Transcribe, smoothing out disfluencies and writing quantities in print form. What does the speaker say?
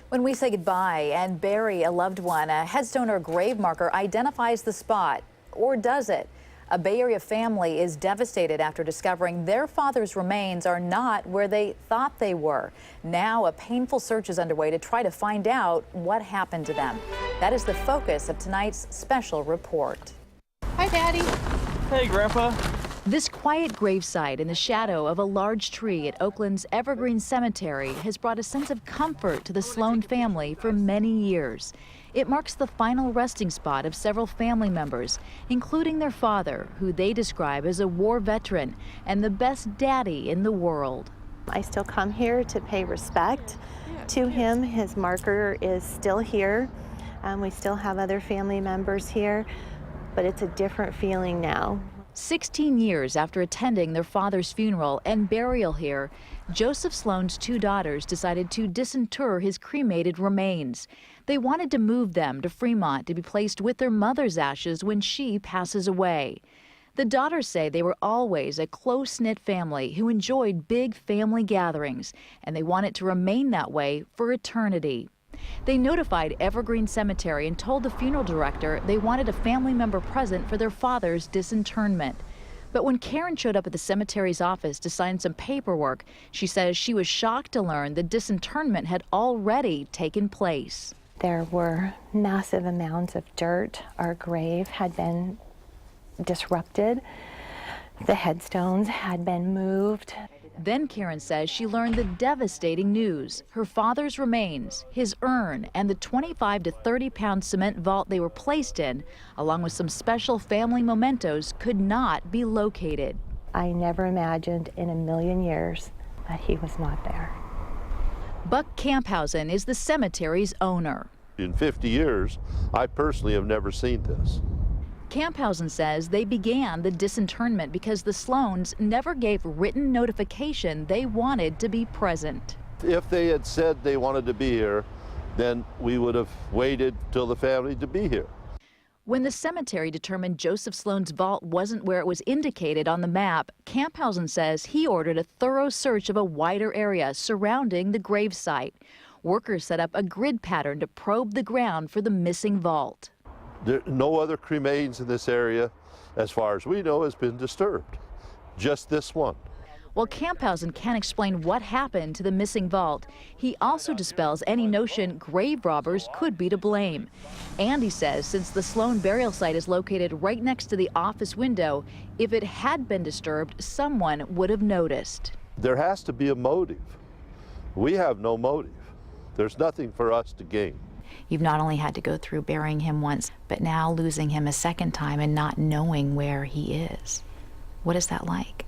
When we say goodbye and bury a loved one, a headstone or grave marker identifies the spot, or does it? A Bay Area family is devastated after discovering their father's remains are not where they thought they were. Now a painful search is underway to try to find out what happened to them. That is the focus of tonight's special report. Hi, Daddy. Hey, Grandpa. This quiet gravesite in the shadow of a large tree at Oakland's Evergreen Cemetery has brought a sense of comfort to the Sloan family for many years. It marks the final resting spot of several family members, including their father, who they describe as a war veteran and the best daddy in the world. I still come here to pay respect to him. His marker is still here. We still have other family members here, but it's a different feeling now. 16 years after attending their father's funeral and burial here, Joseph Sloan's two daughters decided to disinter his cremated remains. They wanted to move them to Fremont to be placed with their mother's ashes when she passes away. The daughters say they were always a close-knit family who enjoyed big family gatherings, and they want it to remain that way for eternity. They notified Evergreen Cemetery and told the funeral director they wanted a family member present for their father's disinterment. But when Karen showed up at the cemetery's office to sign some paperwork, she says she was shocked to learn the disinterment had already taken place. There were massive amounts of dirt. Our grave had been disrupted. The headstones had been moved. Then Karen says she learned the devastating news. Her father's remains, his urn, and the 25 to 30-pound cement vault they were placed in, along with some special family mementos, could not be located. I never imagined in a million years that he was not there. Buck Camphausen is the cemetery's owner. In 50 years, I personally have never seen this. Camphausen says they began the disinterment because the Sloans never gave written notification they wanted to be present. If they had said they wanted to be here, then we would have waited till the family to be here. When the cemetery determined Joseph Sloan's vault wasn't where it was indicated on the map, Camphausen says he ordered a thorough search of a wider area surrounding the gravesite. Workers set up a grid pattern to probe the ground for the missing vault. No other cremains in this area, as far as we know, has been disturbed. Just this one. While Camphausen can't explain what happened to the missing vault, he also dispels any notion grave robbers could be to blame. And he says since the Sloan burial site is located right next to the office window, if it had been disturbed, someone would have noticed. There has to be a motive. We have no motive. There's nothing for us to gain. You've not only had to go through burying him once, but now losing him a second time and not knowing where he is. What is that like?